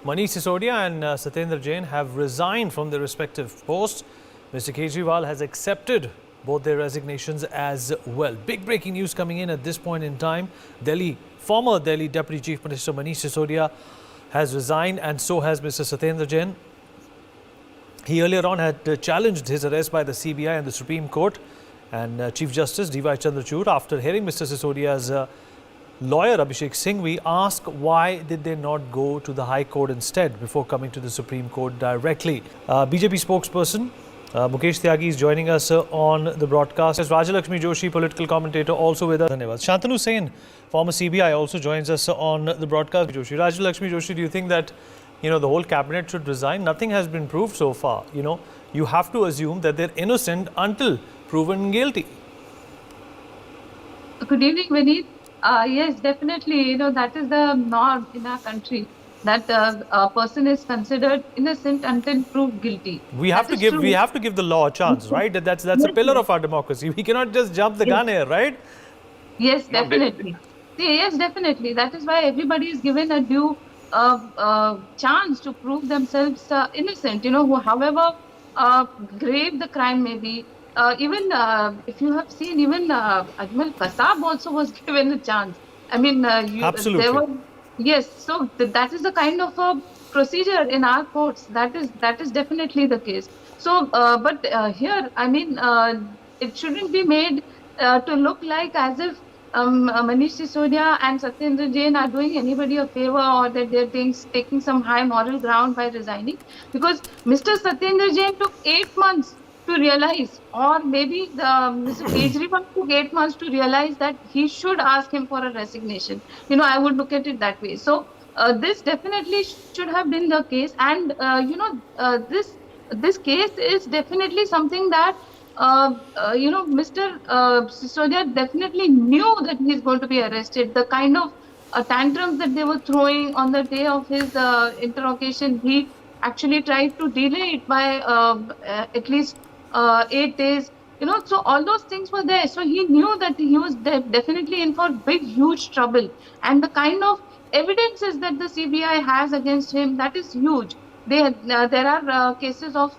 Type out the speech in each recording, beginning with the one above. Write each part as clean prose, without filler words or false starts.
Manish Sisodia and Satyendra Jain have resigned from their respective posts. Mr. Kejriwal has accepted both their resignations as well. Big breaking news coming in at this point in time. Former Delhi Deputy Chief Minister Manish Sisodia has resigned, and so has Mr. Satyendra Jain. He earlier on had challenged his arrest by the CBI and the Supreme Court, and Chief Justice D.Y. Chandrachud, after hearing Mr. Sisodia's lawyer Abhishek Singhvi, asked why did they not go to the High Court instead before coming to the Supreme Court directly. BJP spokesperson Mukesh Tyagi is joining us on the broadcast. As Rajalakshmi Joshi, political commentator, also with us. Shantanu Sen, former CBI, also joins us on the broadcast. Rajalakshmi Joshi, do you think that the whole cabinet should resign? Nothing has been proved so far. You have to assume that they're innocent until proven guilty. Good evening, Vineet. Yes, definitely. That is the norm in our country, that a person is considered innocent until proved guilty. We have to give the law a chance, right? That's a pillar of our democracy. We cannot just jump the gun here, right? Yes, definitely. Yes, definitely. That is why everybody is given a due chance to prove themselves innocent. However grave the crime may be. Even if you have seen, even Ajmal Kasab also was given a chance. I mean, absolutely. Yes, so that is the kind of a procedure in our courts. That is definitely the case. So, but here, I mean, it shouldn't be made to look like as if Manish Sisodia and Satyendra Jain are doing anybody a favor, or that they're taking some high moral ground by resigning. Because Mr. Satyendra Jain took 8 months to realize, or maybe Mr. Kejriwal took 8 months to realize that he should ask him for a resignation. I would look at it that way. So this definitely should have been the case, and this case is definitely something that Mr. Sisodia definitely knew that he's going to be arrested. The kind of tantrums that they were throwing on the day of his interrogation, he actually tried to delay it by at least 8 days. So all those things were there. So he knew that he was definitely in for big, huge trouble. And the kind of evidences that the CBI has against him, that is huge. There are cases of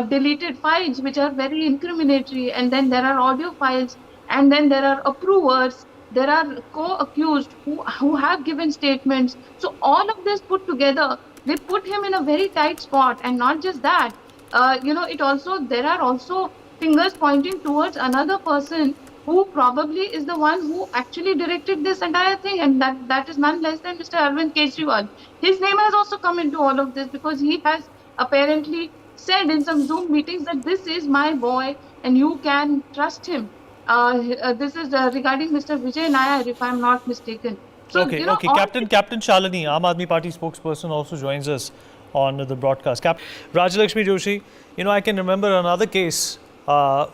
deleted files which are very incriminatory, and then there are audio files, and then there are approvers, there are co-accused who have given statements. So all of this put together, they put him in a very tight spot. And not just that, there are also fingers pointing towards another person who probably is the one who actually directed this entire thing, and that is none less than Mr. Arvind Kejriwal. His name has also come into all of this, because he has apparently said in some Zoom meetings that this is my boy and you can trust him. This is regarding Mr. Vijay Nair, if I'm not mistaken. So, okay. Captain Shalini, Aam Aadmi Party spokesperson, also joins us on the broadcast. Rajalakshmi Joshi, I can remember another case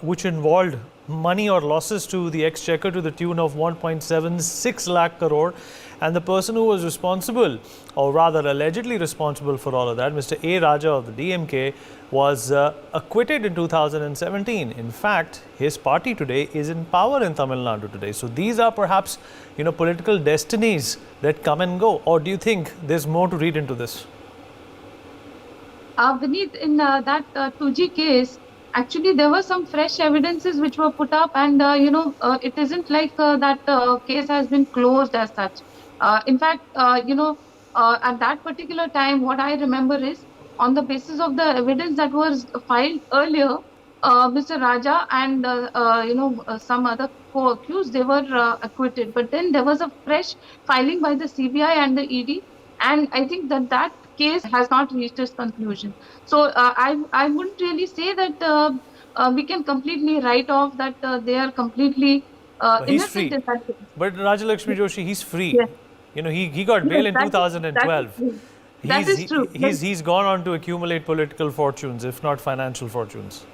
which involved money or losses to the exchequer to the tune of 1.76 lakh crore. And the person who was responsible, or rather allegedly responsible for all of that, Mr. A. Raja of the DMK, was acquitted in 2017. In fact, his party today is in power in Tamil Nadu today. So these are perhaps, political destinies that come and go. Or do you think there's more to read into this? Vineet, in that 2G case, actually there were some fresh evidences which were put up, and it isn't like that case has been closed as such. In fact, at that particular time, what I remember is, on the basis of the evidence that was filed earlier, Mr. Raja and some other co-accused, they were acquitted. But then there was a fresh filing by the CBI and the ED, and I think that case has not reached its conclusion. So I wouldn't really say that we can completely write off that they are completely innocent in that case. But Rajalakshmi Joshi, he's free. Yes. He got bail in 2012. That is true. He's gone on to accumulate political fortunes, if not financial fortunes.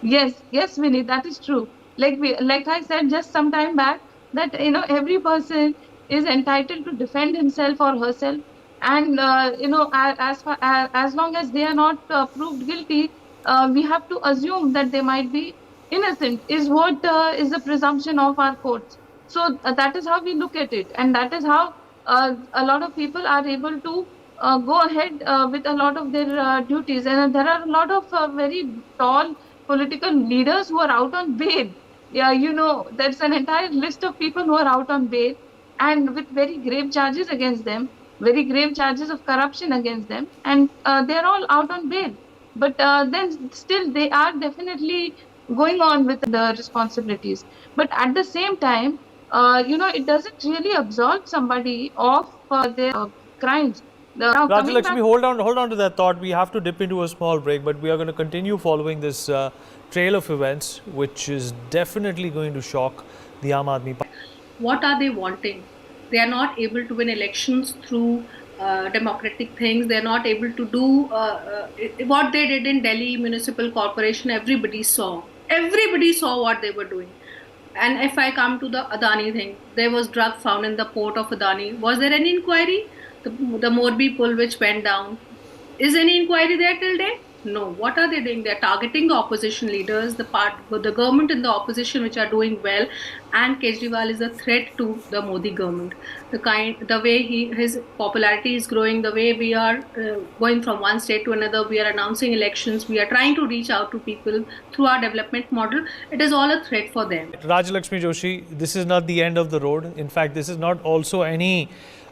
Yes, Vinny, that is true. Like I said just some time back, that every person is entitled to defend himself or herself, and as long as they are not proved guilty, we have to assume that they might be innocent. Is what is the presumption of our courts. So that is how we look at it, and that is how a lot of people are able to go ahead with a lot of their duties. And there are a lot of very tall political leaders who are out on bail. Yeah, there's an entire list of people who are out on bail and with very grave charges against them, very grave charges of corruption against them, and they're all out on bail. But then still they are definitely going on with the responsibilities. But at the same time, it doesn't really absolve somebody of their crimes. Now coming back, Rajalakshmi, hold on to that thought. We have to dip into a small break, but we are going to continue following this trail of events, which is definitely going to shock the Aam Aadmi Party. What are they wanting? They are not able to win elections through democratic things. They are not able to do what they did in Delhi Municipal Corporation. Everybody saw. Everybody saw what they were doing. And if I come to the Adani thing, there was drug found in the port of Adani. Was there any inquiry? The Morbi pull which went down. Is any inquiry there till date? No. What are they doing? They are targeting the opposition leaders, the government and the opposition which are doing well, and Kejriwal is a threat to the Modi government. The way his popularity is growing, the way we are going from one state to another, we are announcing elections, we are trying to reach out to people through our development model. It is all a threat for them. Rajalakshmi Joshi, this is not the end of the road. In fact, this is not also any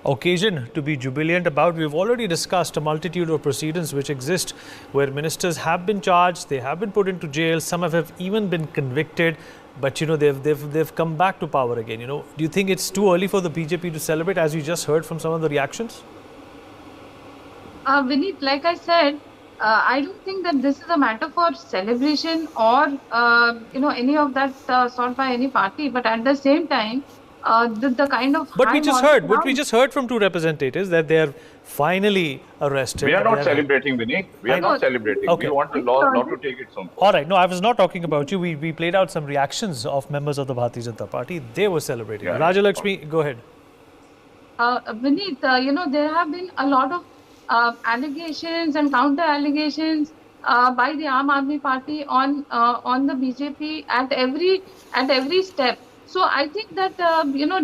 occasion to be jubilant about. We've already discussed a multitude of precedents which exist where ministers have been charged, they have been put into jail, some have even been convicted, but they've come back to power again. Do you think it's too early for the BJP to celebrate, as you just heard from some of the reactions? Vineet, like I said, I don't think that this is a matter for celebration or any of that sort by any party. But at the same time, the kind of but we just heard from two representatives that they are finally arrested. We are not celebrating, Vinny. We are not celebrating. Okay. We want the law not to take its own course. All right. No, I was not talking about you. We played out some reactions of members of the Bharatiya Janata Party. They were celebrating. Yeah. Rajalakshmi, go ahead. Vineet, there have been a lot of allegations and counter allegations by the Aam Aadmi Party on the BJP at every step. So I think that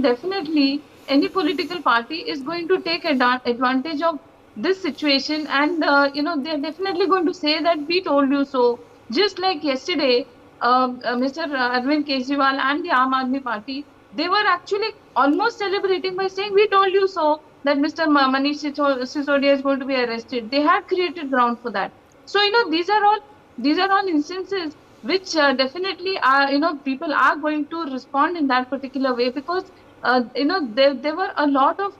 definitely any political party is going to take advantage of this situation, and they're definitely going to say that we told you so. Just like yesterday, Mr. Arvind Kejriwal and the Aam Aadmi Party, they were actually almost celebrating by saying we told you so that Mr. Manish Sisodia is going to be arrested. They had created ground for that. So these are all instances which definitely are, people are going to respond in that particular way, because there was a lot of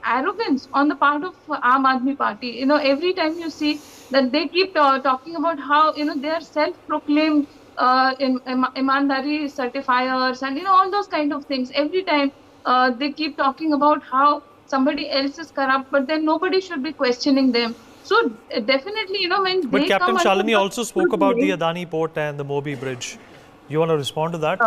arrogance on the part of Aam Aadmi Party. Every time you see that they keep talking about how they are self-proclaimed imandari certifiers and all those kind of things. Every time they keep talking about how somebody else is corrupt, but then nobody should be questioning them. So definitely, when But they Captain come Shalini also spoke about the Adani port and the Morbi bridge. You want to respond to that?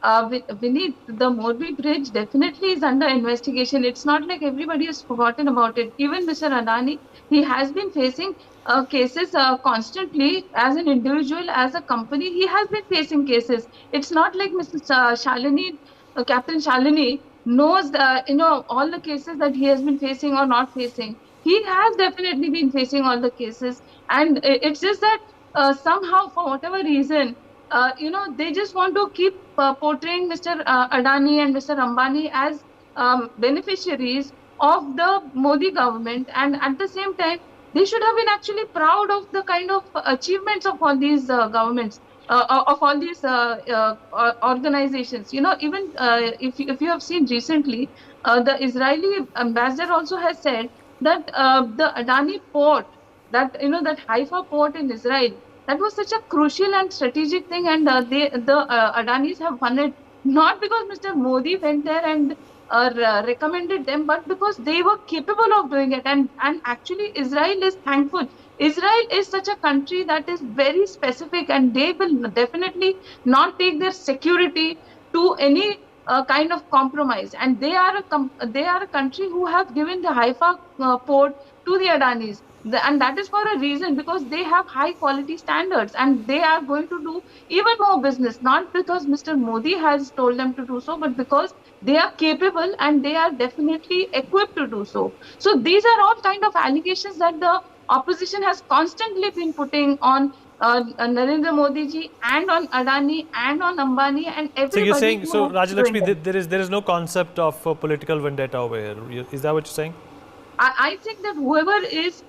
Vineet, the Morbi bridge definitely is under investigation. It's not like everybody has forgotten about it. Even Mr. Adani, he has been facing cases constantly as an individual, as a company. He has been facing cases. It's not like Mr. Shalini, Captain Shalini knows all the cases that he has been facing or not facing. He has definitely been facing all the cases, and it's just that somehow, for whatever reason, they just want to keep portraying Mr. Adani and Mr. Ambani as beneficiaries of the Modi government, and at the same time, they should have been actually proud of the kind of achievements of all these governments, of all these organizations. Even if you have seen recently, the Israeli ambassador also has said that the Adani port, that Haifa port in Israel, that was such a crucial and strategic thing, and the Adanis have won it not because Mr. Modi went there and recommended them, but because they were capable of doing it. And actually, Israel is thankful. Israel is such a country that is very specific, and they will definitely not take their security to any kind of compromise. And they are a country who have given the Haifa port to the Adanis. And that is for a reason, because they have high quality standards and they are going to do even more business, not because Mr. Modi has told them to do so, but because They are capable and they are definitely equipped to do so. So these are all kind of allegations that the opposition has constantly been putting on Narendra Modi ji and on Adani and on Ambani and So you're everybody saying, who so has been doing Rajalakshmi, them. there is no concept of political vendetta over here. Is that what you're saying? I think that whoever is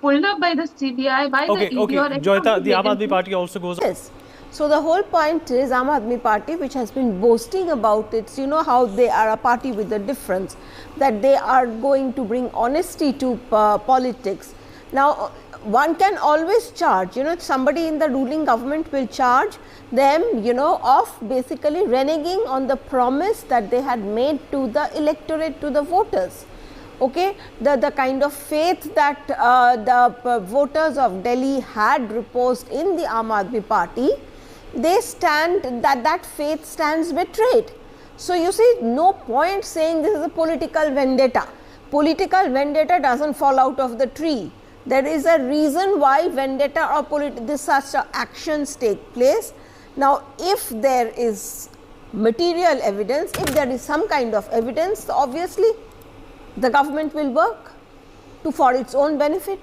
pulled up by the CBI, by the Okay, ED okay. or any of Joyita, the these Aam Aadmi agencies, Party also goes. Yes. So the whole point is Aam Aadmi Party, which has been boasting about its, you know, how they are a party with a difference, that they are going to bring honesty to politics. Now, one can always charge, you know, somebody in the ruling government will charge them, you know, of basically reneging on the promise that they had made to the electorate, to the voters. Okay, the kind of faith that the voters of Delhi had reposed in the Aam Aadmi Party, they stand, that faith stands betrayed. So you see, no point saying this is a political vendetta. Political vendetta doesn't fall out of the tree. There is a reason why vendetta or this such actions take place. Now, if there is material evidence, if there is some kind of evidence, obviously the government will work for its own benefit.